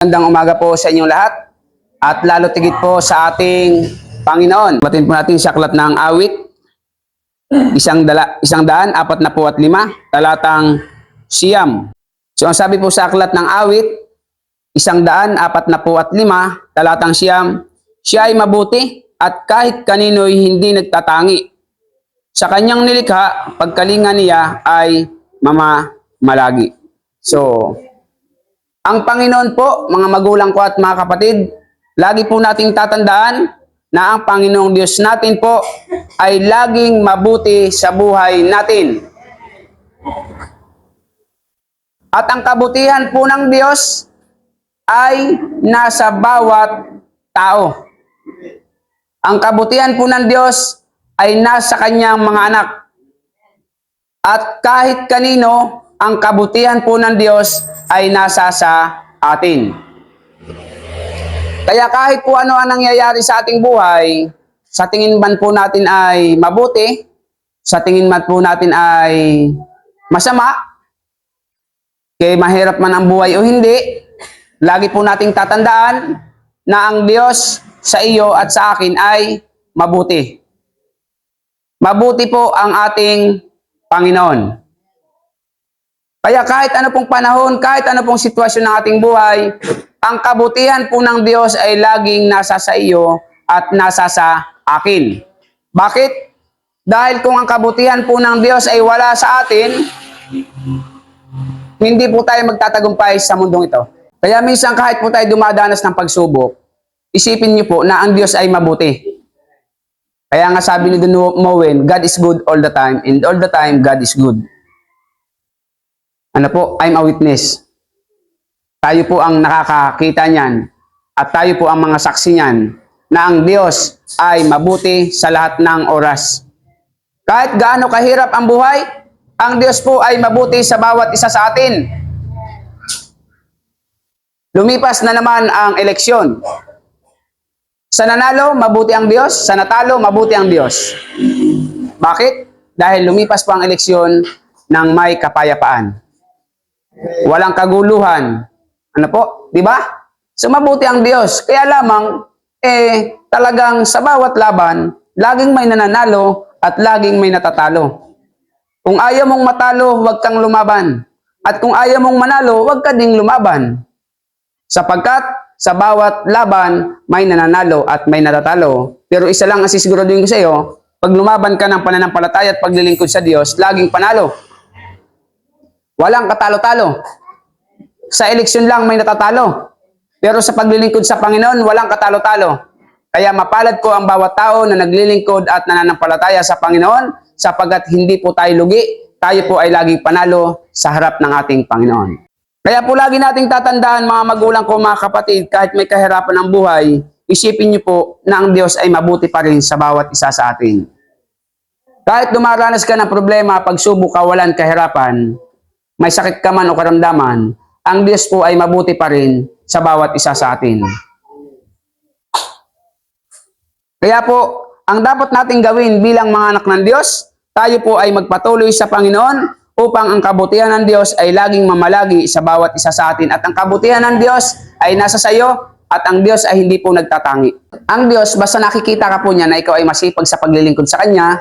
Magandang umaga po sa inyong lahat at lalo tigit po sa ating Panginoon. Batin po natin sa aklat ng awit, 145, talatang siyam. So ang sabi po sa aklat ng awit, 145, talatang siyam, siya ay mabuti at kahit kanino'y hindi nagtatangi. Sa kanyang nilikha, pagkalinga niya ay mamamalagi. So, ang Panginoon po, mga magulang ko at mga kapatid, lagi po nating tatandaan na ang Panginoong Diyos natin po ay laging mabuti sa buhay natin. At ang kabutihan po ng Diyos ay nasa bawat tao. Ang kabutihan po ng Diyos ay nasa kanyang mga anak. At kahit kanino, ang kabutihan po ng Diyos ay nasa sa atin. Kaya kahit po ano ang nangyayari sa ating buhay, sa tingin man po natin ay mabuti, sa tingin man po natin ay masama, kaya mahirap man ang buhay o hindi, lagi po nating tatandaan na ang Diyos sa iyo at sa akin ay mabuti. Mabuti po ang ating Panginoon. Kaya kahit ano pong panahon, kahit ano pong sitwasyon ng ating buhay, ang kabutihan po ng Diyos ay laging nasa sa iyo at nasa sa akin. Bakit? Dahil kung ang kabutihan po ng Diyos ay wala sa atin, hindi po tayo magtatagumpay sa mundong ito. Kaya minsan kahit po tayo dumadanas ng pagsubok, isipin niyo po na ang Diyos ay mabuti. Kaya nga sabi ni Don Moen, God is good all the time, and all the time, God is good. Ano po? I'm a witness. Tayo po ang nakakakita niyan at tayo po ang mga saksi niyan na ang Diyos ay mabuti sa lahat ng oras. Kahit gaano kahirap ang buhay, ang Diyos po ay mabuti sa bawat isa sa atin. Lumipas na naman ang eleksyon. Sa nanalo, mabuti ang Diyos. Sa natalo, mabuti ang Diyos. Bakit? Dahil lumipas po ang eleksyon ng may kapayapaan. Walang kaguluhan. Ano po? Di ba? So mabuti ang Diyos. Kaya lamang, talagang sa bawat laban, laging may nananalo at laging may natatalo. Kung ayaw mong matalo, huwag kang lumaban. At kung ayaw mong manalo, huwag ka ding lumaban. Sapagkat sa bawat laban, may nananalo at may natatalo. Pero isa lang ang sisiguraduhin ko sa iyo, pag lumaban ka ng pananampalataya at paglilingkod sa Diyos, laging panalo. Walang katalo-talo. Sa eleksyon lang may natatalo. Pero sa paglilingkod sa Panginoon, walang katalo-talo. Kaya mapalad ko ang bawat tao na naglilingkod at nananampalataya sa Panginoon sapagkat hindi po tayo lugi, tayo po ay laging panalo sa harap ng ating Panginoon. Kaya po lagi nating tatandaan mga magulang ko, mga kapatid, kahit may kahirapan ng buhay, isipin niyo po na ang Diyos ay mabuti pa rin sa bawat isa sa atin. Kahit dumaranas ka ng problema, pagsubok, kawalan, kahirapan, may sakit ka man o karamdaman, ang Diyos po ay mabuti pa rin sa bawat isa sa atin. Kaya po, ang dapat nating gawin bilang mga anak ng Diyos, tayo po ay magpatuloy sa Panginoon upang ang kabutihan ng Diyos ay laging mamalagi sa bawat isa sa atin. At ang kabutihan ng Diyos ay nasa sayo at ang Diyos ay hindi po nagtatangi. Ang Diyos, basta nakikita ka po niya na ikaw ay masipag sa paglilingkod sa Kanya,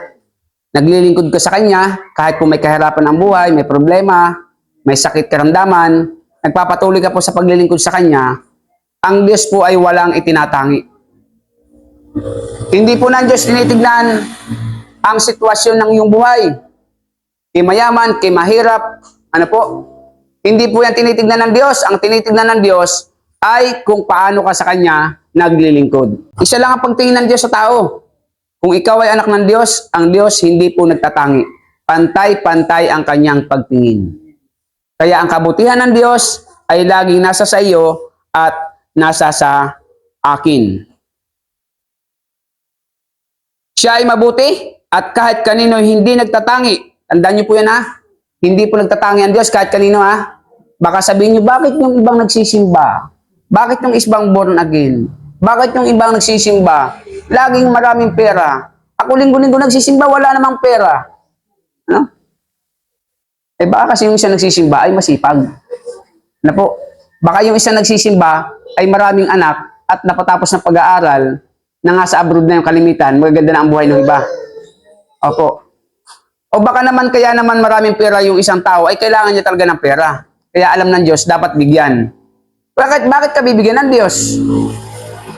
naglilingkod ka sa Kanya, kahit po may kahirapan ng buhay, may problema, may sakit karamdaman, nagpapatuloy ka po sa paglilingkod sa Kanya, ang Diyos po ay walang itinatangi. Hindi po ng Diyos tinitignan ang sitwasyon ng iyong buhay. Kay mayaman, kay mahirap, ano po? Hindi po yan tinitignan ng Diyos. Ang tinitignan ng Diyos ay kung paano ka sa Kanya naglilingkod. Isa lang ang pagtingin ng Diyos sa tao. Kung ikaw ay anak ng Diyos, ang Diyos hindi po nagtatangi. Pantay-pantay ang Kanyang pagtingin. Kaya ang kabutihan ng Diyos ay laging nasa sa iyo at nasa sa akin. Siya ay mabuti at kahit kanino hindi nagtatangi. Tandaan niyo po yan ha. Hindi po nagtatangi ang Diyos kahit kanino ha. Baka sabihin niyo, bakit yung ibang nagsisimba? Bakit yung ibang born again? Bakit yung ibang nagsisimba? Laging maraming pera. Ako linggo-linggo nagsisimba, wala namang pera. Ano? Baka kasi yung siya nagsisimba ay masipag. Na po, Baka yung isang nagsisimba ay maraming anak at napatapos ng pag-aaral na nga sa abroad na yung kalimitan, magaganda na ang buhay ng iba. Opo. O baka naman kaya naman maraming pera yung isang tao ay kailangan niya talaga ng pera. Kaya alam ng Diyos, dapat bigyan. Bakit ka bibigyan ng Diyos?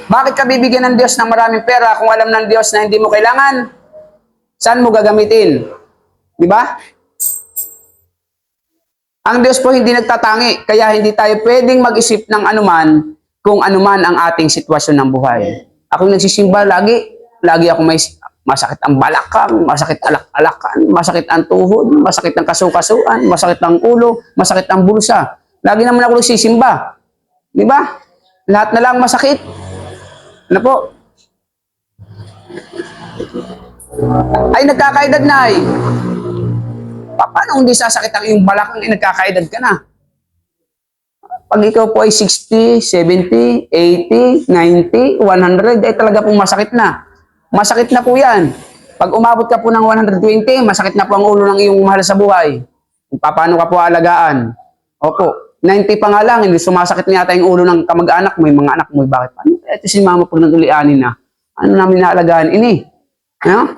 Bakit ka bibigyan ng Diyos ng maraming pera kung alam ng Diyos na hindi mo kailangan? Saan mo gagamitin? Di ba? Ang Diyos po hindi nagtatangi, kaya hindi tayo pwedeng mag-isip ng anuman kung anuman ang ating sitwasyon ng buhay. Ako nagsisimba lagi ako may masakit ang balakang, masakit alak-alakan, masakit ang tuhod, masakit ang kasukasuan, masakit ang ulo, masakit ang bulsa. Lagi naman ako nagsisimba. Di ba? Lahat na lang masakit. Ano po? Ay, nagkakaedad na eh. Paano hindi sasakit ang iyong balakang nagkakaedad ka na? Pag ikaw po ay 60, 70, 80, 90, 100, ay talaga pong masakit na. Masakit na po yan. Pag umabot ka po ng 120, masakit na po ang ulo ng iyong mahal sa buhay. Paano ka po alagaan? Opo, 90 pa nga lang, hindi sumasakit na yata yung ulo ng kamag-anak mo, yung mga anak mo. Bakit? Paano? Ito si mama pag nag-ulianin na. Ano namin naalagaan? Ini. Ano?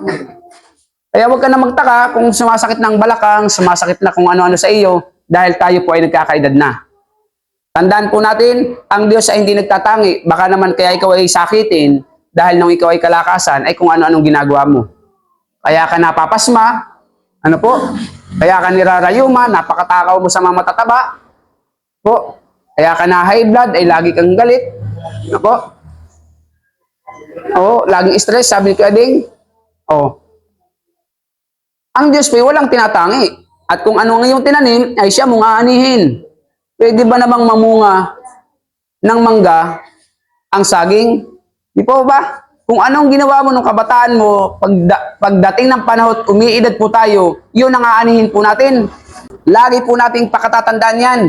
Kaya huwag ka na magtaka kung sumasakit ng balakang, sumasakit na kung ano-ano sa iyo, dahil tayo po ay nagkakaedad na. Tandaan po natin, ang Diyos ay hindi nagtatangi. Baka naman kaya ikaw ay sakitin, dahil nung ikaw ay kalakasan, ay kung ano-anong ginagawa mo. Kaya ka napapasma, ano po? Kaya ka nirarayuma, napakatakaw mo sa mga matataba. Po. Kaya ka na high blood, ay lagi kang galit. Ano po? Oo, laging stress, sabi ko ading. Oo. Ang Diyos po ay walang tinatangi. At kung ano ang iyong tinanim, ay siya mong aanihin. Pwede ba namang mamunga ng mangga ang saging? Di po ba? Kung anong ginawa mo nung kabataan mo, pagdating ng panahon, umiidad po tayo, yun ang aanihin po natin. Lagi po nating pakatatandaan yan,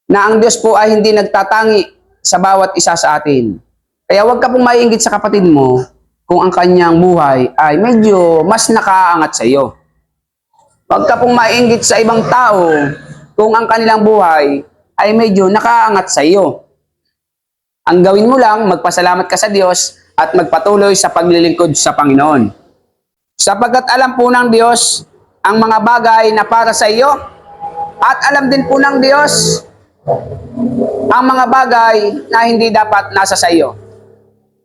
na ang Diyos po ay hindi nagtatangi sa bawat isa sa atin. Kaya huwag ka pong maiinggit sa kapatid mo kung ang kanyang buhay ay medyo mas nakaangat sa iyo. Huwag ka pong maiinggit sa ibang tao kung ang kanilang buhay ay medyo nakaangat sa iyo. Ang gawin mo lang, magpasalamat ka sa Diyos at magpatuloy sa paglilingkod sa Panginoon. Sapagkat alam po ng Diyos ang mga bagay na para sa iyo at alam din po ng Diyos ang mga bagay na hindi dapat nasa sa iyo.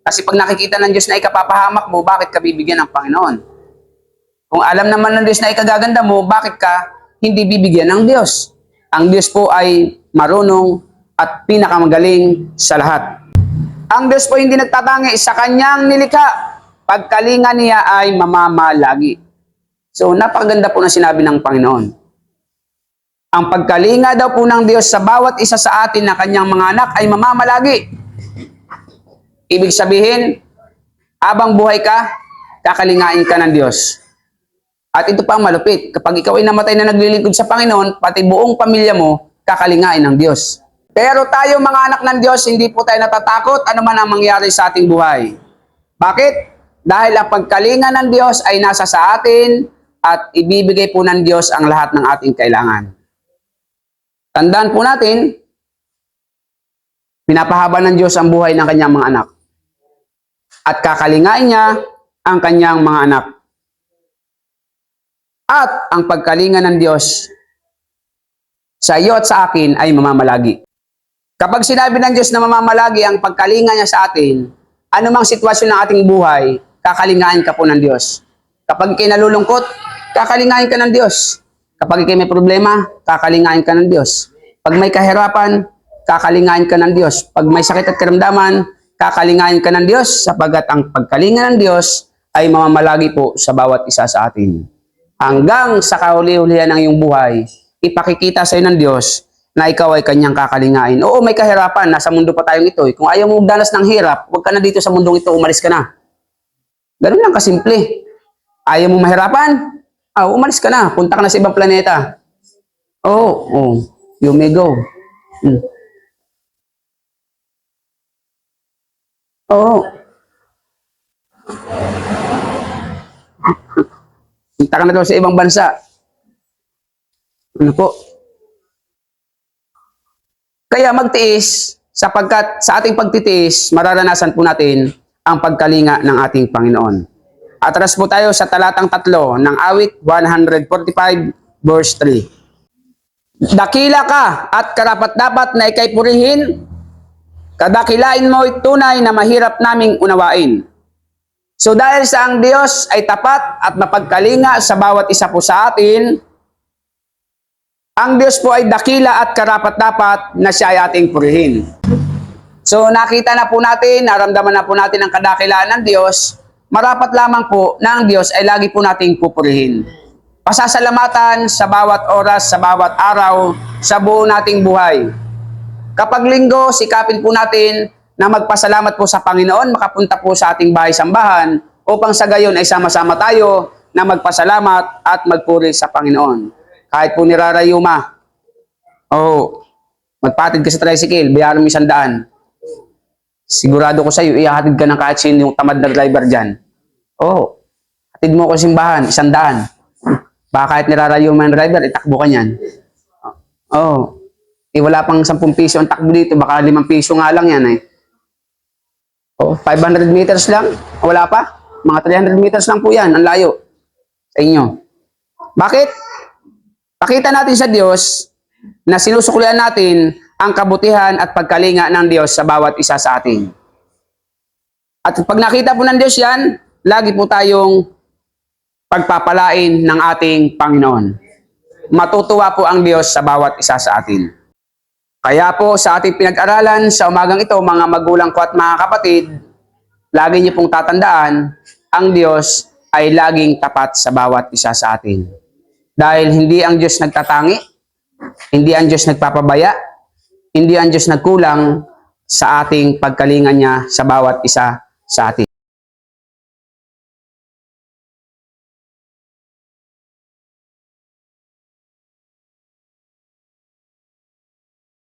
Kasi pag nakikita ng Diyos na ikapapahamak mo, bakit ka bibigyan ng Panginoon? Kung alam naman ng Diyos na ikagaganda mo, bakit ka hindi bibigyan ng Diyos? Ang Diyos po ay marunong at pinakamagaling sa lahat. Ang Diyos po hindi nagtatangi sa kanyang nilikha. Pagkalinga niya ay mamamalagi. So, napakaganda po ng sinabi ng Panginoon. Ang pagkalinga daw po ng Diyos sa bawat isa sa atin na kanyang mga anak ay mamamalagi. Ibig sabihin, habang buhay ka, kakalingain ka ng Diyos. At ito pa ang malupit. Kapag ikaw ay namatay na naglilingkod sa Panginoon, pati buong pamilya mo, kakalingain ng Diyos. Pero tayo mga anak ng Diyos, hindi po tayo natatakot ano man ang mangyari sa ating buhay. Bakit? Dahil ang pagkalinga ng Diyos ay nasa sa atin at ibibigay po ng Diyos ang lahat ng ating kailangan. Tandaan po natin, pinapahaba ng Diyos ang buhay ng kanyang mga anak. At kakalingain niya ang kanyang mga anak. At ang pagkalinga ng Diyos sa iyo at sa akin ay mamamalagi. Kapag sinabi ng Diyos na mamamalagi ang pagkalinga niya sa atin, anumang sitwasyon ng ating buhay, kakalingain ka po ng Diyos. Kapag ikay nalulungkot, kakalingain ka ng Diyos. Kapag ikay may problema, kakalingain ka ng Diyos. Pag may kahirapan, kakalingain ka ng Diyos. Pag may sakit at karamdaman, kakalingain ka ng Diyos, sapagkat ang pagkalinga ng Diyos ay mamamalagi po sa bawat isa sa atin. Hanggang sa kahuli-hulihan ng iyong buhay, ipakikita sa iyo ng Diyos na ikaw ay kanyang kakalingain. Oo, may kahirapan. Nasa mundo pa tayong ito. Kung ayaw mo magdanas ng hirap, huwag ka na dito sa mundong ito, umalis ka na. Ganun lang kasimple. Ayaw mo mahirapan? Umalis ka na. Punta ka na sa ibang planeta. Oh, you may go. Oo. Punta ka na daw sa ibang bansa. Ano po? Kaya magtiis, sapagkat sa ating pagtitiis, mararanasan po natin ang pagkalinga ng ating Panginoon. Atras po tayo sa talatang 3 ng awit 145 verse 3. Dakila ka at karapat-dapat na ikay purihin, kadakilain mo'y tunay na mahirap naming unawain. So dahil sa ang Diyos ay tapat at mapagkalinga sa bawat isa po sa atin, ang Diyos po ay dakila at karapat-dapat na siya ay ating purihin. So nakita na po natin, naramdaman na po natin ang kadakilaan ng Diyos, marapat lamang po na ang Diyos ay lagi po nating pupurihin. Pasasalamatan sa bawat oras, sa bawat araw, sa buo nating buhay. Kapag linggo, sikapin po natin na magpasalamat po sa Panginoon, makapunta po sa ating bahay-sambahan upang sa gayon ay sama-sama tayo na magpasalamat at magpuri sa Panginoon. Kahit po nirarayuma, magpatid ka sa tricycle, bayaran mo 100. Sigurado ko sa iyo, ihahatid ka ng kahit sino yung tamad na driver dyan. Hatid mo ko simbahan, 100. Baka kahit nirarayuma yung driver, itakbo ka niyan. Wala pang 10 piso ang takbo dito, baka 5 piso nga lang yan eh. 500 meters lang, wala pa. Mga 300 meters lang po yan, ang layo sa inyo. Bakit? Pakita natin sa Diyos na sinusuklian natin ang kabutihan at pagkalinga ng Diyos sa bawat isa sa atin. At pag nakita po ng Diyos yan, lagi po tayong pagpapalain ng ating Panginoon. Matutuwa po ang Diyos sa bawat isa sa atin. Kaya po sa ating pinag-aralan sa umagang ito, mga magulang ko at mga kapatid, lagi niyo pong tatandaan, ang Diyos ay laging tapat sa bawat isa sa atin. Dahil hindi ang Diyos nagtatangi, hindi ang Diyos nagpapabaya, hindi ang Diyos nagkulang sa ating pagkalinga niya sa bawat isa sa atin.